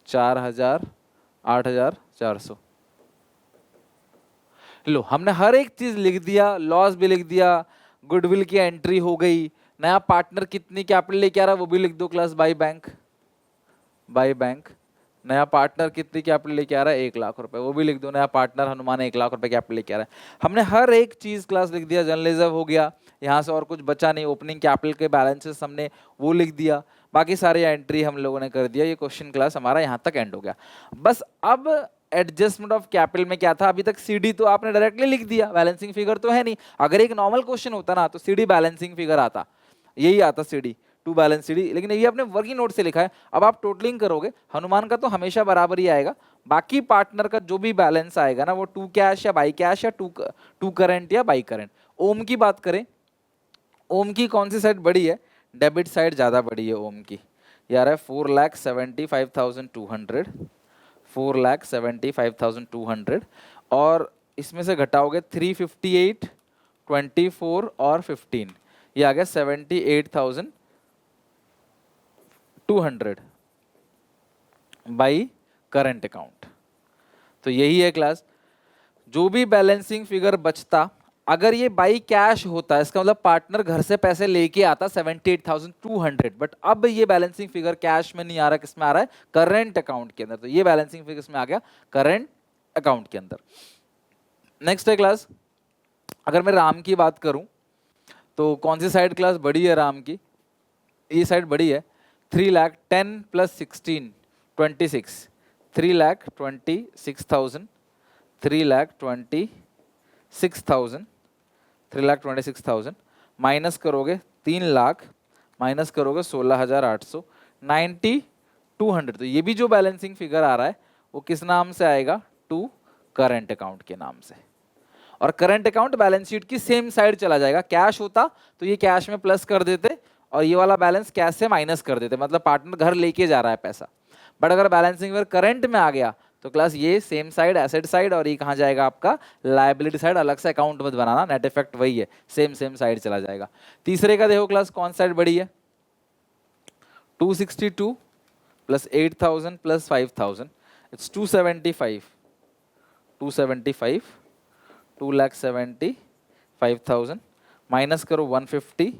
4,000, 8,400। लो हमने हर एक चीज लिख दिया, लॉस भी लिख दिया, गुडविल की एंट्री हो गई, नया पार्टनर कितनी कैपिटल लेके आ रहा है वो भी लिख दो class, by bank, by bank. नया पार्टनर कितनी कैपिटल लेके आ रहा है, 1 लाख रुपए, वो भी लिख दो। नया पार्टनर हनुमान 1 लाख रुपए कैपिटल लेके आ रहा है। हमने हर एक चीज क्लास लिख दिया। जनरल रिजर्व हो गया, यहाँ से और कुछ बचा नहीं। ओपनिंग कैपिटल के बैलेंसेस हमने वो लिख दिया, बाकी सारी एंट्री हम लोगों ने कर दिया। ये क्वेश्चन क्लास हमारा यहाँ तक एंड हो गया। बस अब एडजस्टमेंट ऑफ कैपिटल में क्या था, अभी तक सीडी तो आपने डायरेक्टली लिख दिया, बैलेंसिंग फिगर तो है नहीं। अगर एक नॉर्मल क्वेश्चन होता ना तो सीडी बैलेंसिंग फिगर आता, यही आता सीडी, टू बैलेंस सीडी, लेकिन ये आपने वर्किंग नोट से लिखा है। अब आप टोटलिंग करोगे, हनुमान का तो हमेशा बराबर ही आएगा, बाकी पार्टनर का जो भी बैलेंस आएगा ना वो टू कैश या बाई कैश या टू करंट या बाई करंट। ओम की बात करें, ओम की कौन सी साइड बड़ी है, डेबिट साइड ज्यादा बड़ी है ओम की, यार है 4,75,200, 4,75,200, और इसमें से घटाओगे 358, 24 और 15, ये आ गया 78,200 बाई करंट अकाउंट। तो यही है क्लास, जो भी बैलेंसिंग फिगर बचता, अगर ये बाई कैश होता है इसका मतलब पार्टनर घर से पैसे लेके आता 78,200, बट अब ये बैलेंसिंग फिगर कैश में नहीं आ रहा, किसमें आ रहा है, करंट अकाउंट के अंदर। तो ये बैलेंसिंग फिगर इसमें आ गया करंट अकाउंट के अंदर। नेक्स्ट है क्लास, अगर मैं राम की बात करूं तो कौन सी साइड क्लास बड़ी है राम की, ये साइड बड़ी है। 3,10,000 प्लस 16, 26, 3,26,000, 3,26,000, 3,26,000 माइनस करोगे 3 लाख, माइनस करोगे 16,800, 90,200। तो ये भी जो बैलेंसिंग फिगर आ रहा है वो किस नाम से आएगा, टू करंट अकाउंट के नाम से। और करंट अकाउंट बैलेंस शीट की सेम साइड चला जाएगा। कैश होता तो ये कैश में प्लस कर देते और ये वाला बैलेंस कैश से माइनस कर देते, मतलब पार्टनर घर लेके जा रहा है पैसा। बट अगर बैलेंसिंग फिगर करंट में आ गया तो क्लास ये सेम साइड एसेट साइड, और ये कहाँ जाएगा आपका लायबिलिटी साइड। अलग से अकाउंट मत बनाना, नेट इफेक्ट वही है, सेम सेम साइड चला जाएगा। तीसरे का देखो क्लास, कौन साइड बड़ी है, 262 प्लस 8,000 प्लस 5,000, इट्स 275, 275, 2,75,000 माइनस करो 150,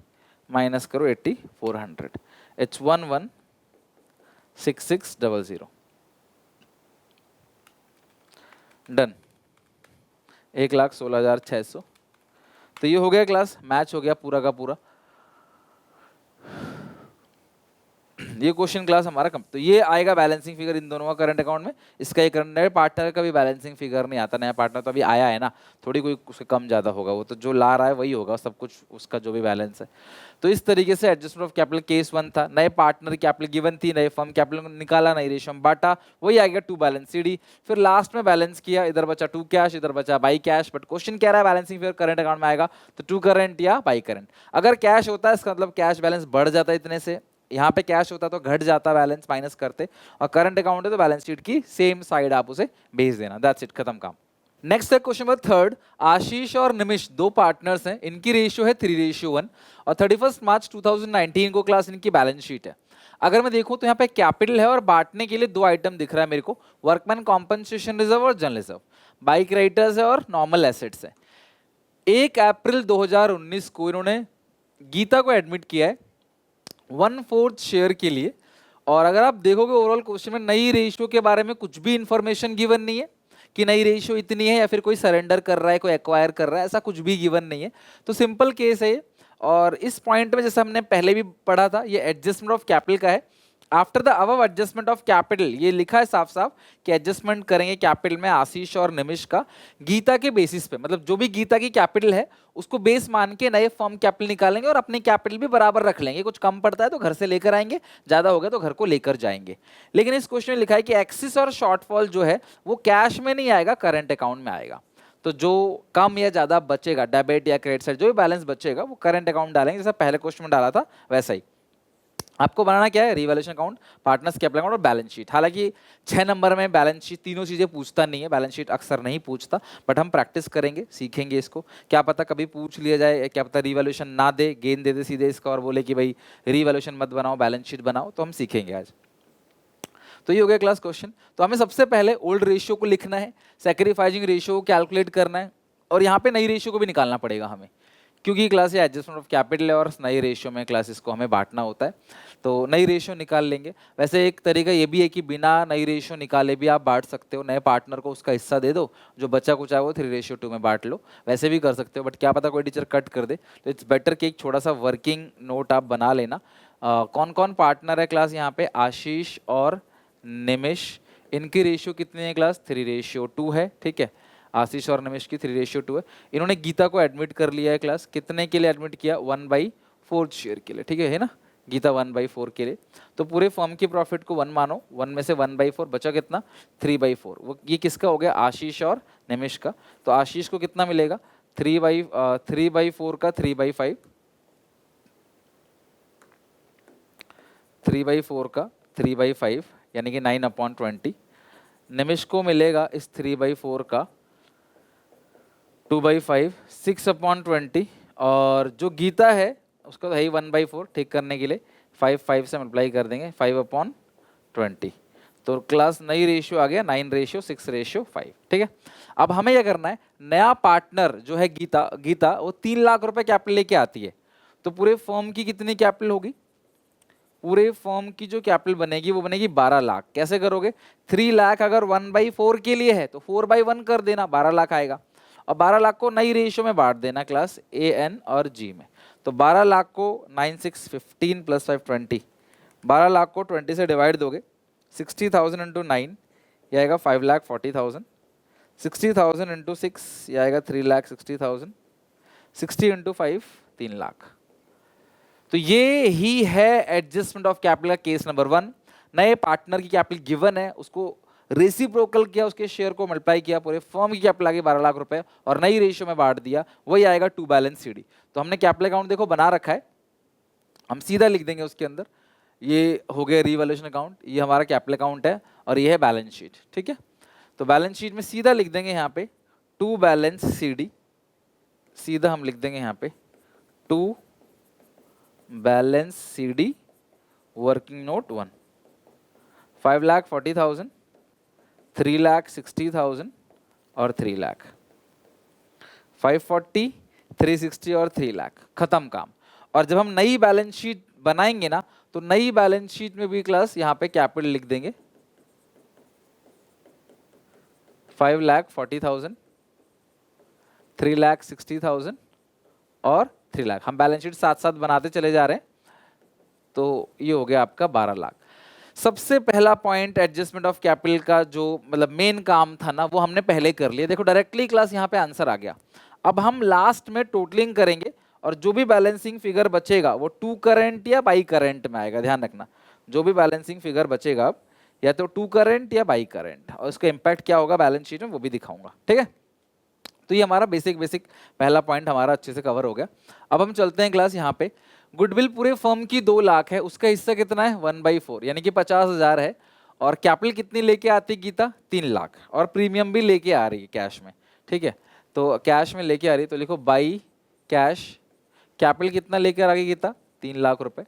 माइनस करो 8,400, इट्स 11,66,000। डन, 1,16,600। तो ये हो गया क्लास, मैच हो गया पूरा का पूरा। ये क्वेश्चन क्लास हमारा कम। तो ये आएगा बैलेंसिंग फिगर इन दोनों का करंट अकाउंट में। इसका एक नए पार्टनर का भी बैलेंसिंग फिगर नहीं आता, नया पार्टनर तो अभी आया है ना, थोड़ी कोई उससे कम ज़्यादा होगा, वो तो जो ला रहा है वही होगा सब कुछ, उसका जो भी बैलेंस है। तो इस तरीके से एडजस्टमेंट ऑफ कैपिटल केस 1 था। नए पार्टनर कैपिटल गिवन थी, नए फर्म कैपिटल निकाला, नई रेशियो में बांटा, वही आ गया टू बैलेंस सीडी। फिर लास्ट में बैलेंस किया, इधर बचा टू कैश, इधर बचा बाई कैश। बट क्वेश्चन कह रहा है बैलेंसिंग फिगर करंट अकाउंट में आएगा तो टू करंट या बाई करंट। अगर कैश होता है इसका मतलब कैश बैलेंस बढ़ जाता है इतने से, यहाँ पे कैश होता तो घट जाता बैलेंस, माइनस करते। और करंट अकाउंट है तो बैलेंस शीट की सेम साइड आप उसे भेज देना, दैट्स इट, खत्म काम। नेक्स्ट है क्वेश्चन नंबर 3। आशीष और निमिष दो पार्टनर्स हैं, इनकी रेशियो है 3:1 और 31 मार्च 2019 को क्लास इनकी बैलेंस शीट है। अगर मैं देखूं तो यहाँ पे कैपिटल है और बांटने के लिए दो आइटम दिख रहा है मेरे को, वर्कमैन कॉम्पनसेशन रिजर्व और जनरल रिजर्व। बाई क्रेडिटर्स है और नॉर्मल एसेट्स है। 1 अप्रैल 2019 को इन्होंने गीता को एडमिट किया है 1/4 शेयर के लिए। और अगर आप देखोगे ओवरऑल क्वेश्चन में नई रेशियो के बारे में कुछ भी इंफॉर्मेशन गिवन नहीं है कि नई रेशियो इतनी है या फिर कोई सरेंडर कर रहा है, कोई एक्वायर कर रहा है, ऐसा कुछ भी गिवन नहीं है। तो सिंपल केस है ये। और इस पॉइंट में जैसे हमने पहले भी पढ़ा था, ये एडजस्टमेंट ऑफ कैपिटल का है। After the above adjustment of capital, ये लिखा है साफ साफ कि एडजस्टमेंट करेंगे कैपिटल में आशीष और निमिष का गीता के बेसिस पे, मतलब जो भी गीता की कैपिटल है उसको बेस मान के नए फर्म कैपिटल निकालेंगे और अपनी कैपिटल भी बराबर रख लेंगे। कुछ कम पड़ता है तो घर से लेकर आएंगे, ज्यादा हो गया तो घर को लेकर जाएंगे। लेकिन इस क्वेश्चन में लिखा है कि एक्सिस और शॉर्टफॉल जो है वो कैश में नहीं आएगा, करंट अकाउंट में आएगा। तो जो कम या ज्यादा बचेगा, डेबिट या क्रेडिट साइड जो भी बैलेंस बचेगा वो करंट अकाउंट डालेंगे, जैसा पहले क्वेश्चन में डाला था वैसा ही। आपको बनाना क्या है, revaluation account, partners capital account और बैलेंस शीट। हालांकि 6 नंबर में बैलेंस शीट तीनों चीजें पूछता नहीं है, बैलेंस शीट अक्सर नहीं पूछता, बट हम प्रैक्टिस करेंगे, सीखेंगे इसको। क्या पता कभी पूछ लिया जाए, क्या पता रिवैल्यूएशन ना दे, गेन दे दे सीधे इसका और बोले कि भाई रिवैल्यूएशन मत बनाओ, बैलेंस शीट बनाओ, तो हम सीखेंगे आज। तो ये हो गया क्लास क्वेश्चन। तो हमें सबसे पहले ओल्ड रेशियो को लिखना है, सैक्रिफाइसिंग रेशियो को कैलकुलेट करना है, और यहाँ पे नई रेशियो को भी निकालना पड़ेगा हमें, क्योंकि क्लास ये एडजस्टमेंट ऑफ कैपिटल है और नई रेशियो में क्लास इसको हमें बांटना होता है, तो नई रेशियो निकाल लेंगे। वैसे एक तरीका ये भी है कि बिना नई रेशियो निकाले भी आप बांट सकते हो, नए पार्टनर को उसका हिस्सा दे दो, जो बच्चा कुछ है वो 3:2 में बांट लो, वैसे भी कर सकते हो, बट क्या पता कोई टीचर कट कर दे, तो इट्स बेटर कि एक छोटा सा वर्किंग नोट आप बना लेना। कौन कौन पार्टनर है क्लास यहाँ पे, आशीष और निमिष, इनकी रेशियो कितनी है क्लास, 3:2 है, ठीक है। आशीष और निमिष की 3:2 है। इन्होंने गीता को एडमिट कर लिया है क्लास, कितने के लिए एडमिट किया, 1/4 शेयर के लिए, ठीक है ना, गीता 1/4 के लिए। तो पूरे फर्म की प्रॉफिट को 1 मानो, 1 में से 1/4 बचा कितना, 3/4। वो ये किसका हो गया, आशीष और निमिष का। तो आशीष को कितना मिलेगा, 3/4 का 3/5, 3/4 का 3/5 यानी कि 9/20। निमिष को मिलेगा इस 3/4 का 2/5, 6/20। और जो गीता है उसका तो है ही 1/4, ठीक करने के लिए 5 से मल्टीप्लाई कर देंगे, 5/20। तो क्लास नई रेशियो आ गया 9:6:5, ठीक है। अब हमें क्या करना है, नया पार्टनर जो है गीता वो 3 लाख रुपए कैपिटल लेके आती है, तो पूरे फर्म की कितनी कैपिटल होगी, पूरे फर्म की जो कैपिटल बनेगी वो बनेगी 12 लाख। कैसे करोगे, 3 लाख अगर 1/4 के लिए है तो 4/1 कर देना, 12 लाख आएगा, और 12 लाख को नई रेशियो में बांट देना क्लास AN और G में। तो 12 लाख को 9 6 15 + 5 20, 12 लाख को 20 से डिवाइड दोगे, 60,000 × 9 ये आएगा 5,40,000, 60,000 × 6 ये आएगा 3,60,000, 60 × 5 3 लाख। तो ये ही है एडजस्टमेंट ऑफ कैपिटल का केस नंबर 1। नए पार्टनर की कैपिटल गिवन है, उसको रेसिप्रोकल किया, उसके शेयर को मल्टीप्लाई किया, पूरे फर्म की कैपिटल आ गई 12 लाख रुपए और नई रेशियो में बांट दिया, वही आएगा टू बैलेंस CD। तो हमने कैपिटल अकाउंट देखो बना रखा है, हम सीधा लिख देंगे उसके अंदर, ये हो गया रीवैल्यूएशन अकाउंट, ये हमारा कैपिटल अकाउंट है और ये है बैलेंस शीट, ठीक है। तो बैलेंस शीट में सीधा लिख देंगे यहाँ पे टू बैलेंस CD, सीधा हम लिख देंगे यहाँ पे to balance CD working note 1, 5,40,000, 3,60,000 और 3 लाख, 540, 360 और 3 लाख, खत्म काम। और जब हम नई बैलेंस शीट बनाएंगे ना, तो नई बैलेंस शीट में भी क्लास यहाँ पे कैपिटल लिख देंगे 5,40,000, 3,60,000 और 3 लाख। हम बैलेंस शीट साथ साथ बनाते चले जा रहे हैं, तो ये हो गया आपका 12 लाख। सबसे पहला पॉइंट एडजस्टमेंट ऑफ कैपिटल का जो मतलब मेन काम था ना, वो हमने पहले कर लिया। देखो डायरेक्टली क्लास यहाँ पे आंसर आ गया। अब हम लास्ट में टोटलिंग करेंगे और जो भी बैलेंसिंग फिगर बचेगा वो टू करेंट या बाई करेंट में आएगा, ध्यान रखना। जो भी बैलेंसिंग फिगर बचेगा अब या तो टू करेंट या बाई करेंट, और इसका इंपैक्ट क्या होगा बैलेंस शीट में वो भी दिखाऊंगा, ठीक है। तो ये हमारा बेसिक पहला पॉइंट हमारा अच्छे से कवर हो गया। अब हम चलते हैं क्लास यहाँ पे, गुडविल पूरे फर्म की 2 लाख है, उसका हिस्सा कितना है 1/4 यानी कि 50,000 है, और कैपिटल कितनी लेके आती गीता 3 लाख, और प्रीमियम भी लेके आ रही है कैश में, ठीक है। तो कैश में लेके आ रही है, तो लिखो बाई कैश, कैपिटल कितना लेकर आ गई गीता 3 लाख रुपए,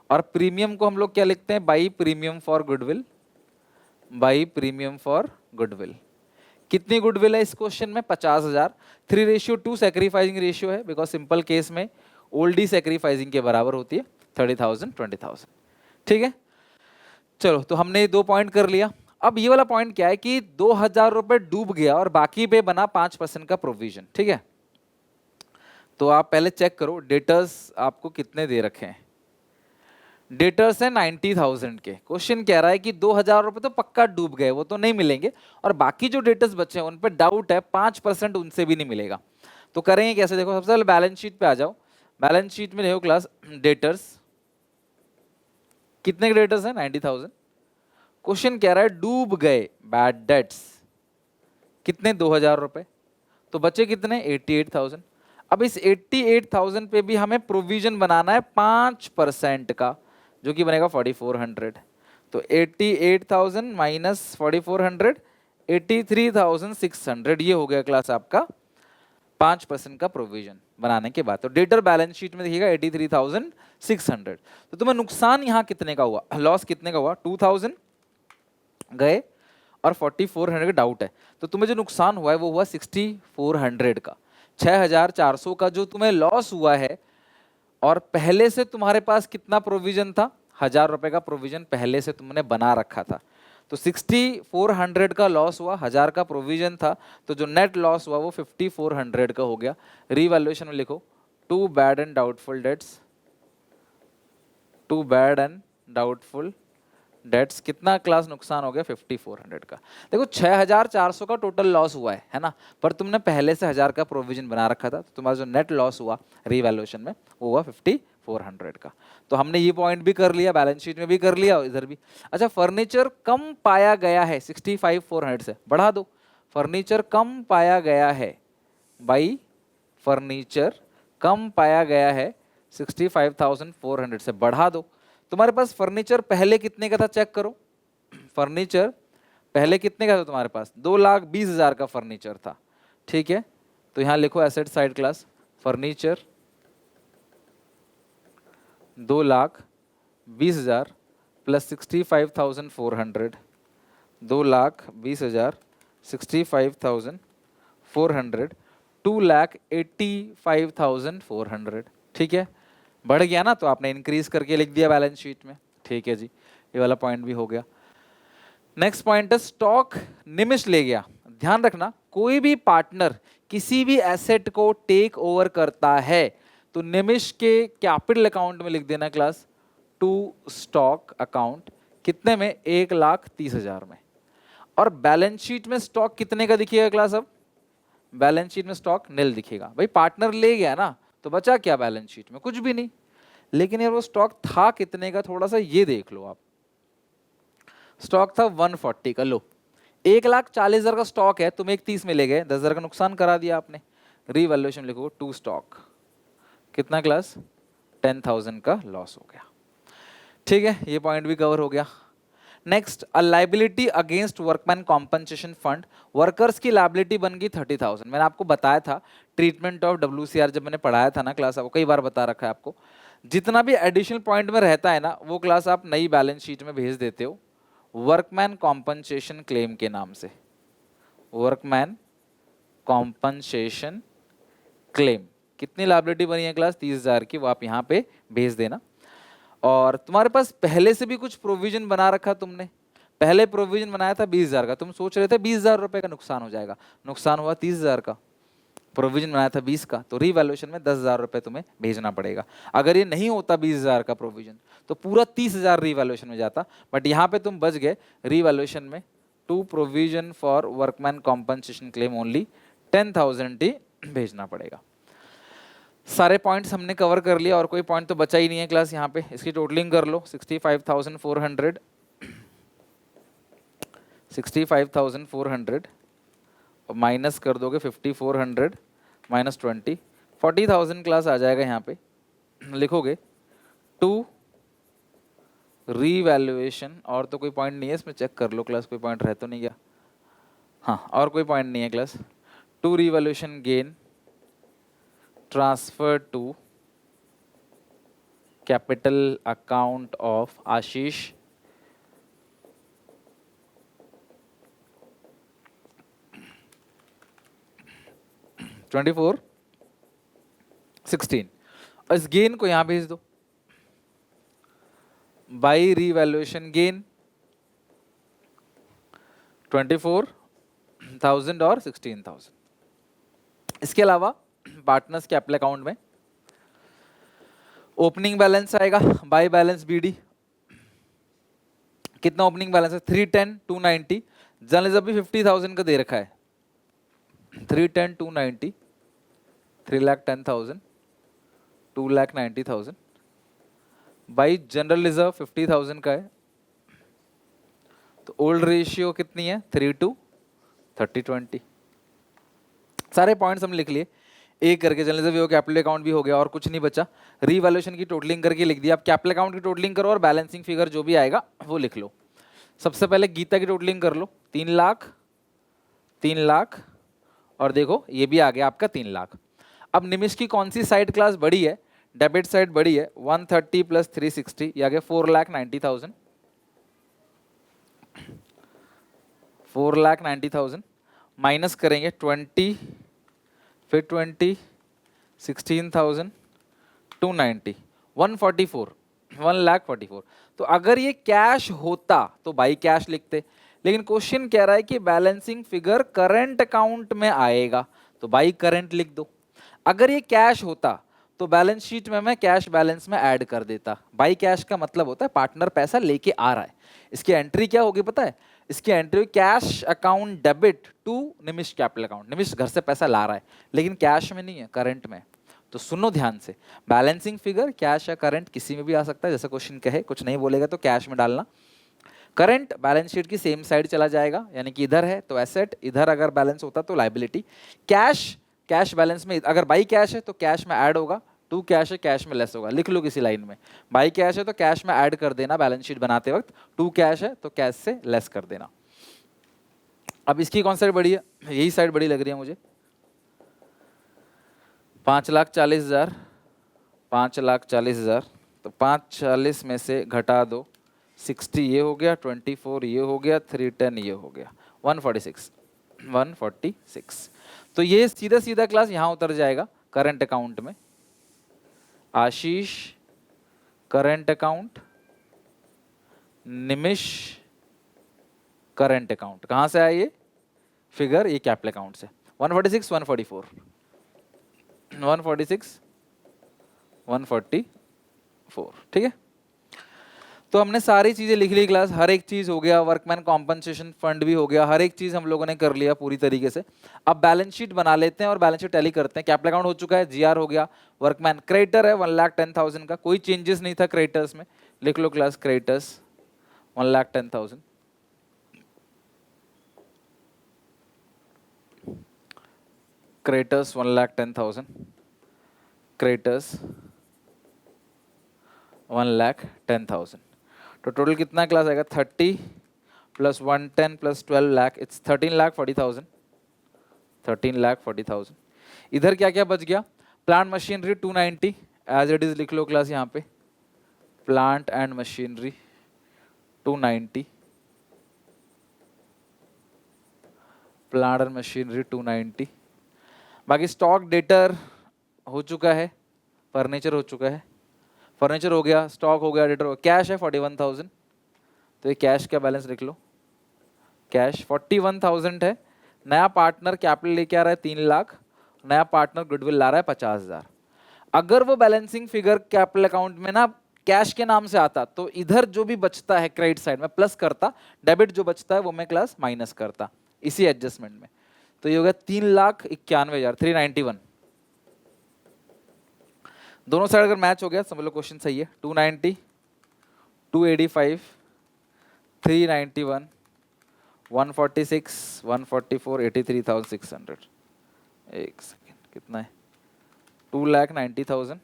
और प्रीमियम को हम लोग क्या लिखते हैं, by premium for goodwill, by premium for goodwill. कितनी गुडविल है इस क्वेश्चन में 50,000, 3:2 सैक्रिफाइसिंग रेशियो है, बिकॉज सिंपल केस में ओल्डी सैक्रिफाइसिंग के बराबर होती है 30,000 20,000, ठीक है। चलो तो हमने 2 पॉइंट कर लिया। अब ये वाला पॉइंट क्या है कि 2,000 रुपए डूब गया और बाकी पे बना 5% का प्रोविजन, ठीक है। तो आप पहले चेक करो डेटर्स आपको कितने दे रखे हैं। डेटर्स है 90,000 के, क्वेश्चन कह रहा है कि 2,000 रुपए तो पक्का डूब गए, वो तो नहीं मिलेंगे, और बाकी जो डेटर्स बचे हैं उन पे डाउट है, 5% उनसे भी नहीं मिलेगा। तो करेंगे कैसे, देखो सबसे पहले बैलेंस शीट पे आ जाओ। बैलेंस शीट में देखो क्लास डेटर्स, कितने के डेटर्स हैं 90,000। क्वेश्चन कह रहा है डूब गए बैड डेट्स कितने 2,000 रुपए, तो बचे कितने 88,000। अब इस 88,000 पे भी हमें प्रोविजन बनाना है 5% का, जो कि बनेगा 4,400। तो 88,000 माइनस 4,400, 83,600, ये हो गया क्लास आपका 5% का प्रोविजन बनाने के बाद। तो डेटर बैलेंस शीट में देखिएगा 83,600। तो तुम्हें नुकसान यहाँ कितने का हुआ, लॉस कितने का हुआ, 2,000 गए और 4,400 का डाउट है, तो तुम्हें जो नुकसान हुआ है वो हुआ 6,400 का। 6,400 का जो तुम्हें लॉस हुआ है, और पहले से तुम्हारे पास कितना प्रोविजन था, 1,000 रुपए का प्रोविजन पहले से तुमने बना रखा था, तो 6,400 का लॉस हुआ, 1,000 का प्रोविजन था, तो जो नेट लॉस हुआ वो 5,400 का हो गया। रीवैल्यूएशन में लिखो to bad and doubtful debts, to bad and doubtful debts कितना क्लास नुकसान हो गया, 5,400 का। देखो 6,400 का टोटल लॉस हुआ है ना, पर तुमने पहले से 1,000 का प्रोविजन बना रखा था, तो तुम्हारा जो नेट लॉस हुआ रीवैल्यूएशन में वो हुआ 5,400 का। तो हमने ये पॉइंट भी कर लिया, बैलेंस शीट में भी कर लिया, इधर भी। अच्छा, फर्नीचर कम पाया गया है 65,400 से, बढ़ा दो। फर्नीचर कम पाया गया है बाई, फर्नीचर कम पाया गया है 65,400 से, बढ़ा दो। तुम्हारे पास फर्नीचर पहले कितने का था, चेक करो। फर्नीचर पहले कितने का था तुम्हारे पास, 2,20,000 का फर्नीचर था, ठीक है। तो यहां लिखो asset side class, furniture 2,20,000 plus 65,400, 2,20,000 65,400, 2,85,400, ठीक है। बढ़ गया ना, तो आपने इंक्रीज करके लिख दिया बैलेंस शीट में, ठीक है जी। ये वाला पॉइंट भी हो गया। नेक्स्ट पॉइंट है स्टॉक निमिष ले गया। ध्यान रखना, कोई भी पार्टनर किसी भी एसेट को टेक ओवर करता है तो निमिष के कैपिटल अकाउंट में लिख देना क्लास टू स्टॉक अकाउंट, कितने में, 1,30,000 में। और बैलेंस शीट में स्टॉक कितने का दिखेगा क्लास, अब बैलेंस शीट में स्टॉक नील दिखेगा। भाई पार्टनर ले गया ना, तो बचा क्या बैलेंस शीट में, कुछ भी नहीं। लेकिन यार वो स्टॉक था कितने का, थोड़ा सा ये देख लो आप। स्टॉक था 140 का, लो 1,40,000 का स्टॉक है, तुम 1,30 में ले गए, 10,000 का नुकसान करा दिया आपने। रीवैल्यूएशन लिखो टू स्टॉक, कितना क्लास, 10,000 का लॉस हो गया, ठीक है। ये पॉइंट भी कवर हो गया। Next, a liability against workman compensation fund, workers की लाइबिलिटी बन गई 30,000। मैंने आपको बताया था ट्रीटमेंट ऑफ WCR, जब मैंने पढ़ाया था ना क्लास, आपको कई बार बता रखा है आपको, जितना भी एडिशनल पॉइंट में रहता है ना, वो क्लास आप नई बैलेंस शीट में भेज देते हो वर्कमैन कॉम्पनसेशन क्लेम के नाम से। वर्कमैन कॉम्पनसेशन क्लेम, कितनी लाइबिलिटी बनी है क्लास, 30,000 की, वो आप यहाँ पे भेज देना। और तुम्हारे पास पहले से भी कुछ प्रोविजन बना रखा, तुमने पहले प्रोविजन बनाया था 20,000 का, तुम सोच रहे थे 20,000 रुपए का नुकसान हो जाएगा, नुकसान हुआ 30,000 का, प्रोविजन बनाया था 20 का, तो रीवैल्यूएशन में 10,000 रुपए तुम्हें भेजना पड़ेगा। अगर ये नहीं होता 20,000 का प्रोविजन, तो पूरा 30,000 रीवैल्यूएशन में जाता, बट यहाँ पे तुम बच गए रीवैल्यूएशन में, to provision for workman compensation claim only 10,000 ही भेजना पड़ेगा। सारे पॉइंट्स हमने कवर कर लिया, और कोई पॉइंट तो बचा ही नहीं है क्लास यहाँ पे। इसकी टोटलिंग कर लो, 65,400, 65,400 और माइनस कर दोगे 5,400 माइनस 20, 40,000 क्लास आ जाएगा यहाँ पे। लिखोगे टू रीवैल्यूएशन, और तो कोई पॉइंट नहीं है इसमें, चेक कर लो क्लास, कोई पॉइंट रह तो नहीं गया, हाँ और कोई पॉइंट नहीं है class. To revaluation gain transfer to capital account of Ashish, $24,16, और इस गेन को यहां भेज दो बाई रीवैल्यूएशन गेन 24,000 और 16,000। इसके अलावा पार्टनर्स कैपिटल अकाउंट में ओपनिंग बैलेंस आएगा बाय बैलेंस BD, कितना ओपनिंग बैलेंस है, 310 290, जर्नलिज्म भी 50,000 का दे रखा है, 310 290, 3,10,000 2,90,000 बाई जनरल रिजर्व 50,000 का है, तो ओल्ड रेशियो कितनी है, 3:30:20। सारे पॉइंट्स हम लिख लिए एक करके, जनरल रिजर्व कैपिटल अकाउंट भी हो गया और कुछ नहीं बचा। रीवैल्यूएशन की टोटलिंग करके लिख दिया। आप कैपिटल अकाउंट की टोटलिंग करो और बैलेंसिंग फिगर जो भी आएगा वो लिख लो। सबसे पहले गीता की टोटलिंग कर लो, 3 लाख 3 लाख, और देखो ये भी आ गया आपका 3 लाख। अब निमिष की कौन सी साइड क्लास बड़ी है, डेबिट साइड बड़ी है, 130 प्लस 360, ये आ गया 4,90,000, 4,90,000 माइनस करेंगे 20 फिर 20, 16,000, 290, 144, 1,44,000। तो अगर ये कैश होता तो भाई कैश लिखते, लेकिन क्वेश्चन कह रहा है कि बैलेंसिंग फिगर करंट अकाउंट में आएगा, तो भाई करंट लिख दो। अगर ये कैश होता तो बैलेंस शीट में मैं कैश बैलेंस में ऐड कर देता। बाई कैश का मतलब होता है पार्टनर पैसा लेके आ रहा है। इसकी एंट्री क्या होगी पता है? इसकी entry cash account debit to Nimish capital account. Nimish घर से पैसा ला रहा है लेकिन कैश में नहीं है, करंट में। तो सुनो ध्यान से, बैलेंसिंग फिगर कैश या करंट किसी में भी आ सकता है, जैसा क्वेश्चन कहे, कुछ नहीं बोलेगा तो कैश में डालना। करंट बैलेंस शीट की सेम साइड चला जाएगा, यानी कि इधर है तो एसेट, इधर अगर बैलेंस होता तो लाइबिलिटी। कैश, कैश बैलेंस में अगर बाई कैश है तो कैश में ऐड होगा, टू कैश है कैश में लेस होगा। लिख लो किसी लाइन में, बाई कैश है तो कैश में ऐड कर देना बैलेंस शीट बनाते वक्त, टू कैश है तो कैश से लेस कर देना। अब इसकी कौन साइड बड़ी है? यही साइड बड़ी लग रही है मुझे। 5,40,000, 5,40,000, तो 540 में से घटा दो 60 ये हो गया, 24 ये हो गया, 310 ये हो गया, 146, 146। तो ये सीधा सीधा क्लास यहाँ उतर जाएगा करंट अकाउंट में। आशीष करंट अकाउंट, निमिष करंट अकाउंट। कहाँ से आया ये फिगर? ये कैपिटल अकाउंट से। 146, 144, 146, 144, ठीक है। तो हमने सारी चीजें लिख ली क्लास, हर एक चीज हो गया, वर्कमैन कॉम्पनसेशन फंड भी हो गया, हर एक चीज हम लोगों ने कर लिया पूरी तरीके से। अब बैलेंस शीट बना लेते हैं और बैलेंस शीट टैली करते हैं। कैपिटल अकाउंट हो चुका है, जीआर हो गया, वर्कमैन क्रेडिटर है 1,10,000 का, कोई चेंजेस नहीं था क्रेडिटर्स में। लिख लो क्लास क्रेडिटर्स 1,10,000, क्रेडिटर्स 1,10,000, क्रेडिटर्स 1,10,000। तो टोटल कितना क्लास आएगा? 30 प्लस 110 प्लस 12 लाख, इट्स 13,40,000, 13,40,000। इधर क्या क्या बच गया? Plant machinery 290 as it is लिख लो क्लास यहाँ पे, plant and machinery 290, plant and machinery 290। बाकी स्टॉक डेटर हो चुका है, फर्नीचर हो चुका है, फर्नीचर हो गया, स्टॉक हो गया, डेटर हो गया। कैश है 41,000, तो ये कैश का बैलेंस लिख लो, कैश 41,000 है। नया पार्टनर कैपिटल लेके आ रहा है 3 लाख, नया पार्टनर गुडविल ला रहा है 50,000। अगर वो बैलेंसिंग फिगर कैपिटल अकाउंट में ना कैश के नाम से आता तो इधर जो भी बचता है क्रेडिट साइड में प्लस करता, डेबिट जो बचता है वो मैं क्लास माइनस करता इसी एडजस्टमेंट में। तो ये हो गया 3,91,000, 391। दोनों साइड अगर मैच हो गया समझ लो क्वेश्चन सही है। 290, 285, 391, 146, 144, 83,600। एक सेकेंड, कितना है? 2,90,000,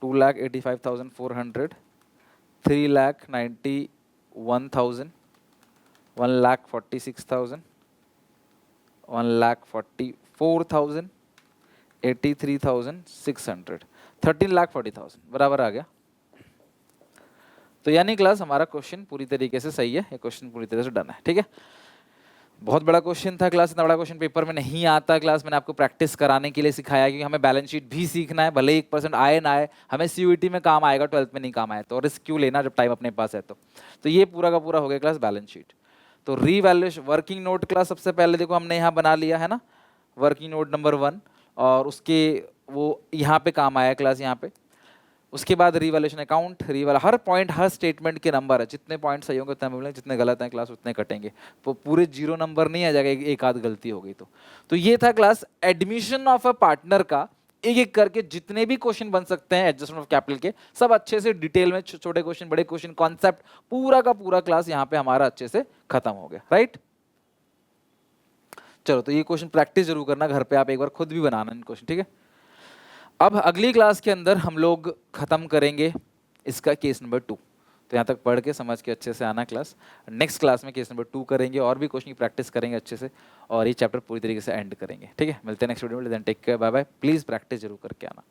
2,85,400, 3,91,000, 1,46,000, 1,44,000, 83,600, 13,40,000 बराबर आ गया। तो यानी क्लास हमारा क्वेश्चन पूरी तरीके से सही है, ये क्वेश्चन पूरी तरह से डन है, ठीक है। बहुत बड़ा क्वेश्चन था क्लास, इतना बड़ा क्वेश्चन पेपर में नहीं आता क्लास। मैंने आपको प्रैक्टिस कराने के लिए सिखाया कि हमें बैलेंस शीट भी सीखना है, भले 1% आए ना आए, हमें सीयूईटी में काम आएगा, 12th में नहीं काम आया तो रिस्क क्यों लेना जब टाइम अपने पास है। तो ये पूरा का पूरा हो गया क्लास बैलेंस शीट। तो रीवैल्यूएशन वर्किंग नोट क्लास सबसे पहले देखो हमने यहाँ बना लिया है ना, वर्किंग नोट नंबर 1, और उसके वो यहाँ पे काम आया क्लास यहाँ पे। उसके बाद रिवैल्यूएशन अकाउंट, हर पॉइंट हर स्टेटमेंट के नंबर है, जितने पॉइंट सही होंगे उतने मिलेंगे, जितने गलत हैं क्लास उतने कटेंगे। तो पूरे 0 नंबर नहीं आ जाएगा एक आध गलती हो गई तो ये था class admission of a partner का। एक एक करके जितने भी क्वेश्चन बन सकते हैं एडजस्टमेंट ऑफ कैपिटल के, सब अच्छे से डिटेल में, छोटे क्वेश्चन बड़े क्वेश्चन, कॉन्सेप्ट, पूरा का पूरा क्लास यहाँ पे हमारा अच्छे से खत्म हो गया, राइट। चलो तो ये क्वेश्चन प्रैक्टिस जरूर करना घर पे, आप एक बार खुद भी बनाना इन क्वेश्चन, ठीक है। अब अगली क्लास के अंदर हम लोग खत्म करेंगे इसका केस नंबर 2। तो यहाँ तक पढ़ के समझ के अच्छे से आना क्लास। नेक्स्ट क्लास में केस नंबर 2 करेंगे और भी क्वेश्चन की प्रैक्टिस करेंगे अच्छे से, और ये चैप्टर पूरी तरीके से एंड करेंगे, ठीक है। मिलते हैं नेक्स्ट वीडियो में, then take care, bye bye. Please practice जरूर करके आना।